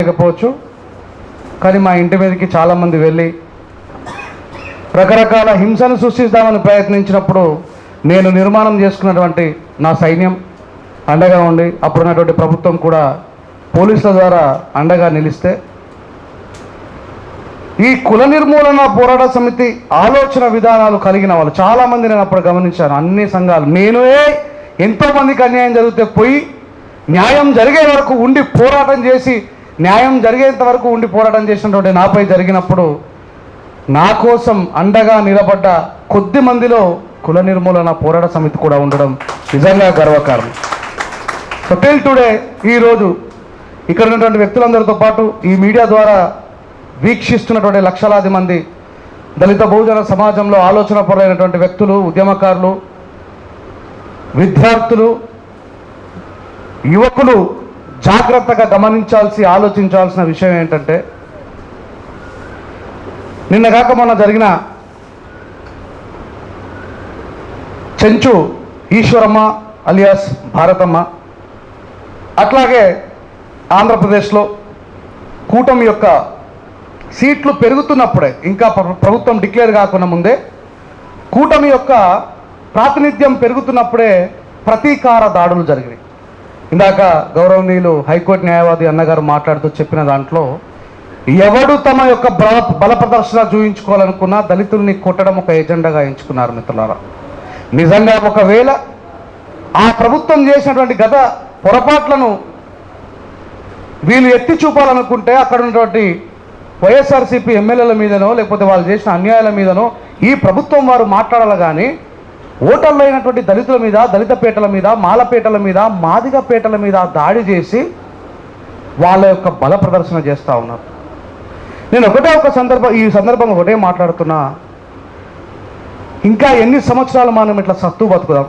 తెలియకపోవచ్చు, కానీ మా ఇంటి మీదకి చాలామంది వెళ్ళి రకరకాల హింసను సృష్టిద్దామని ప్రయత్నించినప్పుడు నేను నిర్మాణం చేసుకున్నటువంటి నా సైన్యం అండగా ఉండి అప్పుడున్నటువంటి ప్రభుత్వం కూడా పోలీసుల ద్వారా అండగా నిలిస్తే ఈ కుల నిర్మూలన పోరాట సమితి ఆలోచన విధానాలు కలిగిన వాళ్ళు చాలామంది నేను అప్పుడు గమనించాను. అన్ని సంఘాలు నేనే ఎంతోమందికి అన్యాయం జరిగితే పోయి న్యాయం జరిగే వరకు ఉండి పోరాటం చేసి న్యాయం జరిగేంత వరకు ఉండి పోరాటం చేసినటువంటి నాపై జరిగినప్పుడు నా కోసం అండగా నిలబడ్డ కొద్ది మందిలో కుల నిర్మూలన పోరాట సమితి కూడా ఉండడం నిజంగా గర్వకారణం. సో టిల్ టుడే ఈరోజు ఇక్కడ ఉన్నటువంటి వ్యక్తులందరితో పాటు ఈ మీడియా ద్వారా వీక్షిస్తున్నటువంటి లక్షలాది మంది దళిత బహుజన సమాజంలో ఆలోచన పరులైనటువంటి వ్యక్తులు, ఉద్యమకారులు, విద్యార్థులు, యువకులు జాగ్రత్తగా ఆలోచించాల్సిన విషయం ఏంటంటే నిన్నగాక మొన్న జరిగిన చెంచు ఈశ్వరమ్మ అలియాస్ భారతమ్మ, అట్లాగే ఆంధ్రప్రదేశ్లో కూటమి యొక్క సీట్లు పెరుగుతున్నప్పుడే, ఇంకా ప్రభుత్వం డిక్లేర్ కాకుండా ముందే కూటమి యొక్క ప్రాతినిధ్యం పెరుగుతున్నప్పుడే ప్రతీకార దాడులు జరిగినాయి. ఇందాక గౌరవనీయులు హైకోర్టు న్యాయవాది అన్నగారు మాట్లాడుతూ చెప్పిన దాంట్లో ఎవడు తమ యొక్క బల ప్రదర్శన చూయించుకోవాలనుకున్నా దళితుల్ని కొట్టడం ఒక ఎజెండాగా ఎంచుకున్నారు. మిత్రులారా, నిజంగా ఒకవేళ ఆ ప్రభుత్వం చేసినటువంటి గత పొరపాట్లను వీళ్ళు ఎత్తి చూపాలనుకుంటే అక్కడ ఉన్నటువంటి వైఎస్ఆర్సీపీ ఎమ్మెల్యేల మీదనో లేకపోతే వాళ్ళు చేసిన అన్యాయాల మీదనో ఈ ప్రభుత్వం వారు మాట్లాడాలి. కానీ ఓటర్లు అయినటువంటి దళితుల మీద, దళిత పేటల మీద, మాలపేటల మీద, మాదిగ పేటల మీద దాడి చేసి వాళ్ళ యొక్క బల ప్రదర్శన చేస్తూ ఉన్నారు. నేను ఈ సందర్భంగా ఒకటే మాట్లాడుతున్నా, ఇంకా ఎన్ని సంవత్సరాలు మనం ఇట్లా సత్తు బతుకుదాం?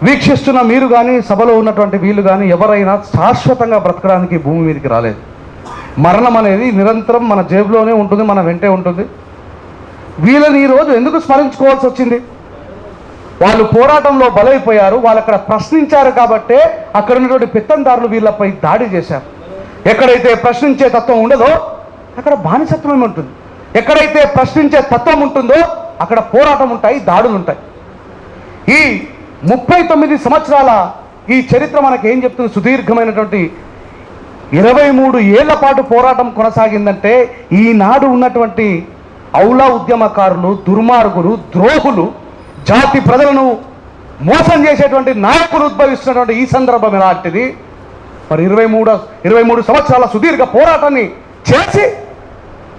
వీక్షిస్తున్న మీరు కానీ, సభలో ఉన్నటువంటి వీళ్ళు కానీ ఎవరైనా శాశ్వతంగా బ్రతకడానికి భూమి మీదకి రాలేదు. మరణం అనేది నిరంతరం మన జేబులోనే ఉంటుంది, మన వెంటే ఉంటుంది. వీళ్ళని ఈరోజు ఎందుకు స్మరించుకోవాల్సి వచ్చింది? వాళ్ళు పోరాటంలో బలైపోయారు, వాళ్ళు అక్కడ ప్రశ్నించారు కాబట్టే అక్కడ ఉన్నటువంటి పెత్తందారులు వీళ్ళపై దాడి చేశారు. ఎక్కడైతే ప్రశ్నించే తత్వం ఉండదో అక్కడ బానిసత్వం ఉంటుంది, ఎక్కడైతే ప్రశ్నించే తత్వం ఉంటుందో అక్కడ పోరాటం ఉంటాయి, దాడులు ఉంటాయి. ఈ 39 సంవత్సరాల ఈ చరిత్ర మనకి ఏం చెప్తుంది? సుదీర్ఘమైనటువంటి 23 ఏళ్ల పాటు పోరాటం కొనసాగిందంటే ఈనాడు ఉన్నటువంటి ఔలా ఉద్యమకారులు, దుర్మార్గులు, ద్రోహులు, జాతి ప్రజలను మోసం చేసేటువంటి నాయకులు ఉద్భవిస్తున్నటువంటి ఈ సందర్భం ఎలాంటిది? మరి 23 సంవత్సరాల సుదీర్ఘ పోరాటాన్ని చేసి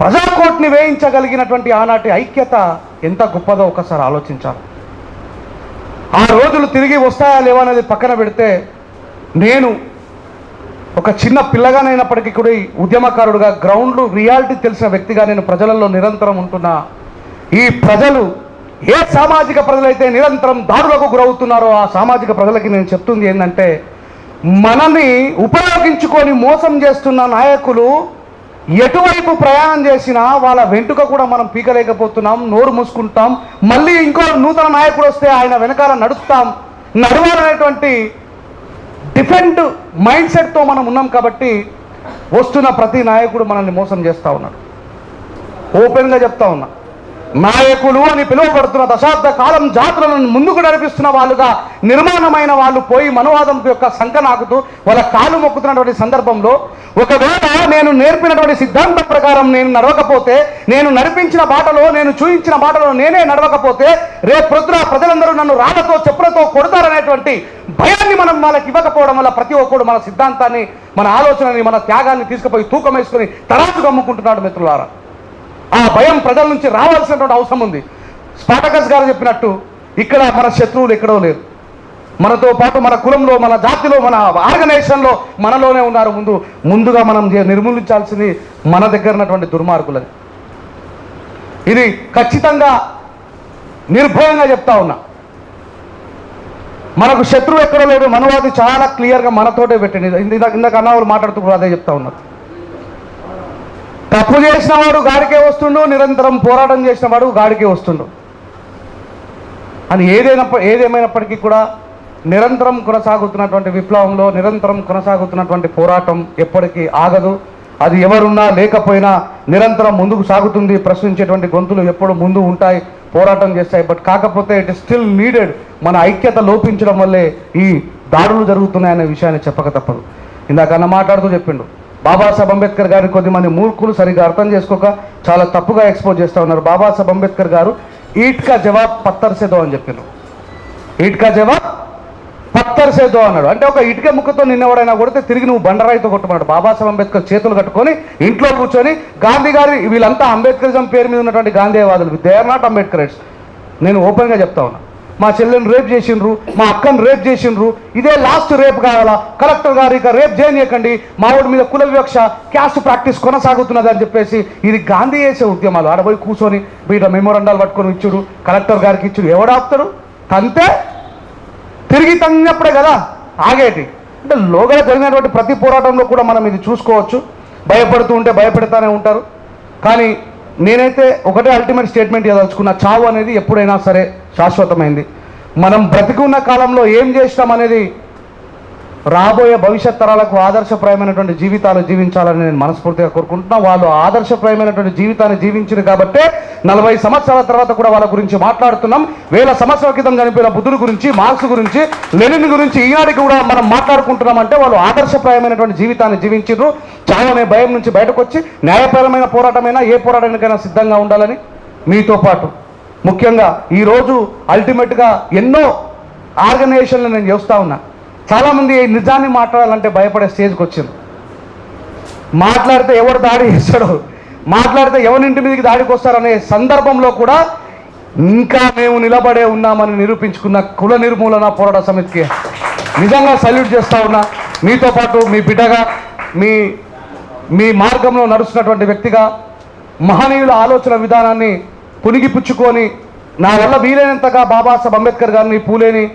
ప్రజాకోట్ని వేయించగలిగినటువంటి ఆనాటి ఐక్యత ఎంత గొప్పదో ఒకసారి ఆలోచించాలి. ఆ రోజులు తిరిగి వస్తాయా లేవా అనేది పక్కన పెడితే, నేను ఒక చిన్న పిల్లగానైనప్పటికీ కూడా ఉద్యమకారుడుగా గ్రౌండ్లో రియాలిటీ తెలిసిన వ్యక్తిగా నేను ప్రజలలో నిరంతరం ఉంటున్నా. ఈ ప్రజలు ఏ సామాజిక ప్రజలైతే నిరంతరం దాడులకు గురవుతున్నారో ఆ సామాజిక ప్రజలకి నేను చెప్తుంది ఏంటంటే, మనల్ని ఉపయోగించుకొని మోసం చేస్తున్న నాయకులు ఎటువైపు ప్రయాణం చేసినా వాళ్ళ వెంటుక కూడా మనం పీకలేకపోతున్నాం, నోరు మూసుకుంటాం. మళ్ళీ ఇంకో నూతన నాయకుడు వస్తే ఆయన వెనకాల నడవాలనేటువంటి డిఫెండ్ మైండ్ సెట్తో మనం ఉన్నాం. కాబట్టి వస్తున్న ప్రతి నాయకుడు మనల్ని మోసం చేస్తూ ఉన్నాడు. ఓపెన్గా చెప్తా ఉన్నా, నాయకులు అని పిలువబడుతున్న దశాబ్ద కాలం జాతులను ముందుకు నడిపిస్తున్న వాళ్ళుగా నిర్మాణమైన వాళ్ళు పోయి మనవాదం యొక్క సంఖ నాకుతూ వాళ్ళ కాలు మొక్కుతున్నటువంటి సందర్భంలో, ఒకవేళ నేను నేర్పినటువంటి సిద్ధాంతం ప్రకారం నేను నడవకపోతే, నేను నడిపించిన బాటలో, నేను చూపించిన బాటలో నేనే నడవకపోతే రేపు ప్రొద్దున ప్రజలందరూ నన్ను రాళ్లతో చెప్పులతో కొడతారనేటువంటి భయాన్ని మనం వాళ్ళకి ఇవ్వకపోవడం వల్ల ప్రతి ఒక్కడు మన సిద్ధాంతాన్ని, మన ఆలోచనని, మన త్యాగాన్ని తీసుకుపోయి తూకం వేసుకొని తరాసుగా అమ్ముకుంటున్నాడు. మిత్రులారా, ఆ భయం ప్రజల నుంచి రావాల్సినటువంటి అవసరం ఉంది. స్పాటకస్ గారు చెప్పినట్టు ఇక్కడ మన శత్రువులు ఎక్కడో లేరు, మనతో పాటు మన కులంలో, మన జాతిలో, మన ఆర్గనైజేషన్లో మనలోనే ఉన్నారు. ముందుగా మనం నిర్మూలించాల్సింది మన దగ్గర ఉన్నటువంటి దుర్మార్గులని. ఇది ఖచ్చితంగా నిర్భయంగా చెప్తా ఉన్నా. మనకు శత్రువు ఎక్కడో లేడు, మనవాది చాలా క్లియర్గా మనతోటే పెట్టింది. ఇందాక అన్నవాళ్ళు మాట్లాడుతూ కూడా అదే చెప్తా ఉన్నారు. తప్పు చేసిన వాడు గాడికే వస్తుండు, నిరంతరం పోరాటం చేసిన వాడు గాడికే వస్తుండు అని ఏదేమైనప్పటికీ కూడా నిరంతరం కొనసాగుతున్నటువంటి విప్లవంలో, నిరంతరం కొనసాగుతున్నటువంటి పోరాటం ఎప్పటికీ ఆగదు. అది ఎవరున్నా లేకపోయినా నిరంతరం ముందుకు సాగుతుంది. ప్రశ్నించేటువంటి గొంతులు ఎప్పుడు ముందు ఉంటాయి, పోరాటం చేస్తాయి. బట్ కాకపోతే ఇట్ ఇస్ స్టిల్ నీడెడ్. మన ఐక్యత లోపించడం వల్లే ఈ దాడులు జరుగుతున్నాయనే విషయాన్ని చెప్పక తప్పదు. ఇందాక అన్న మాట్లాడుతూ చెప్పిండు, బాబాసాహెబ్ అంబేద్కర్ గారిని కొద్దిమంది మూర్ఖులు సరిగా అర్థం చేసుకోక చాలా తప్పుగా ఎక్స్పోజ్ చేస్తూ ఉన్నారు. బాబాసాహెబ్ అంబేద్కర్ గారు ఈట్ కా జవాబ్ పత్తర్ సే దో అని చెప్పారు. ఈట్ కా జవాబ్ పత్తర్ సే దో అన్నాడు. అంటే ఒక ఇటుక ముక్కతో నిన్నెవడైనా కొడితే తిరిగి నువ్వు బండరాయితో కొట్టమన్నాడు. బాబాసాహెబ్ అంబేద్కర్ చేతులు కట్టుకొని ఇంట్లో కూర్చొని గాంధీ గారి వీళ్ళంతా అంబేద్కరిజం పేరు మీద ఉన్నటువంటి గాంధీవాదులు, దే ఆర్ నాట్ అంబేద్కరైట్స్. నేను ఓపెన్గా చెప్తా ఉన్నా. మా చెల్లెని రేప్ చేసిండ్రు, మా అక్కను రేప్ చేసిండ్రు, ఇదే లాస్ట్ రేప్ కావాలా? కలెక్టర్ గారు ఇక రేప్ చేయనీయకండి, మా ఊడి మీద కుల వివక్ష, క్యాస్ట్ ప్రాక్టీస్ కొనసాగుతున్నది అని చెప్పేసి ఇది గాంధీ చేసే ఉద్యమాలు. ఆడపోయి కూర్చొని వీట మెమోరండాలు పట్టుకొని ఇచ్చుడు, కలెక్టర్ గారికి ఇచ్చుడు. ఎవడాపుతారు? తంతే తిరిగి తగినప్పుడే కదా ఆగేటి. అంటే లోగడ జరిగినటువంటి ప్రతి పోరాటంలో కూడా మనం ఇది చూసుకోవచ్చు. భయపడుతూ ఉంటే భయపెడతానే ఉంటారు. కానీ నేనైతే ఒకటే అల్టిమేట్ స్టేట్మెంట్ ఇవ్వదలుచుకున్న, చావు అనేది ఎప్పుడైనా సరే శాశ్వతమైంది. మనం బ్రతికి ఉన్న కాలంలో ఏం చేసినాం అనేది రాబోయే భవిష్యత్ తరాలకు ఆదర్శప్రాయమైనటువంటి జీవితాలు జీవించాలని నేను మనస్ఫూర్తిగా కోరుకుంటున్నా. వాళ్ళు ఆదర్శప్రాయమైనటువంటి జీవితాన్ని జీవించింది కాబట్టే 40 సంవత్సరాల తర్వాత కూడా వాళ్ళ గురించి మాట్లాడుతున్నాం. 1000 సంవత్సరాల క్రితం చనిపోయిన బుద్ధుడి గురించి, మార్క్స్ గురించి, లెనిన్ గురించి ఈనాటికి కూడా మనం మాట్లాడుకుంటున్నామంటే వాళ్ళు ఆదర్శప్రాయమైనటువంటి జీవితాన్ని జీవించారు. చావు అనే భయం నుంచి బయటకు వచ్చి న్యాయపరమైన పోరాటమైనా ఏ పోరాటానికైనా సిద్ధంగా ఉండాలని మీతో పాటు ముఖ్యంగా ఈరోజు అల్టిమేట్గా ఎన్నో ఆర్గనైజేషన్లు నేను చూస్తూ ఉన్నా. చాలామంది ఈ నిజాన్ని మాట్లాడాలంటే భయపడే స్టేజ్కి వచ్చింది. మాట్లాడితే ఎవరు దాడి చేస్తాడో, మాట్లాడితే ఎవరింటి మీదకి దాడికి వస్తారనే సందర్భంలో కూడా ఇంకా మేము నిలబడే ఉన్నామని నిరూపించుకున్న కుల నిర్మూలన పోరాట సమితికి నిజంగా సల్యూట్ చేస్తూ ఉన్నా. మీతో పాటు మీ బిడ్డగా, మీ మార్గంలో నడుస్తున్నటువంటి వ్యక్తిగా మహనీయుల ఆలోచన విధానాన్ని పునిగిపుచ్చుకొని నా వల్ల వీలైనంతగా బాబాసాహెబ్ అంబేద్కర్ గారిని, పూలేని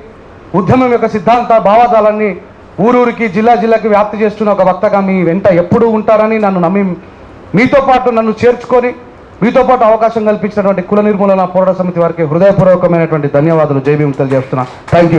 ఉద్యమం యొక్క సిద్ధాంత భావాజాలన్నీ ఊరూరికి, జిల్లాకి వ్యాప్తి చేస్తున్న ఒక వక్తగా మీ వెంట ఎప్పుడూ ఉంటారని నన్ను నమ్మి మీతో పాటు నన్ను చేర్చుకొని మీతో పాటు అవకాశం కల్పించినటువంటి కుల నిర్మూలన పోరాట సమితి వారికి హృదయపూర్వకమైనటువంటి ధన్యవాదాలు, జై భీమ్ తెలియజేస్తున్నా. Thank you.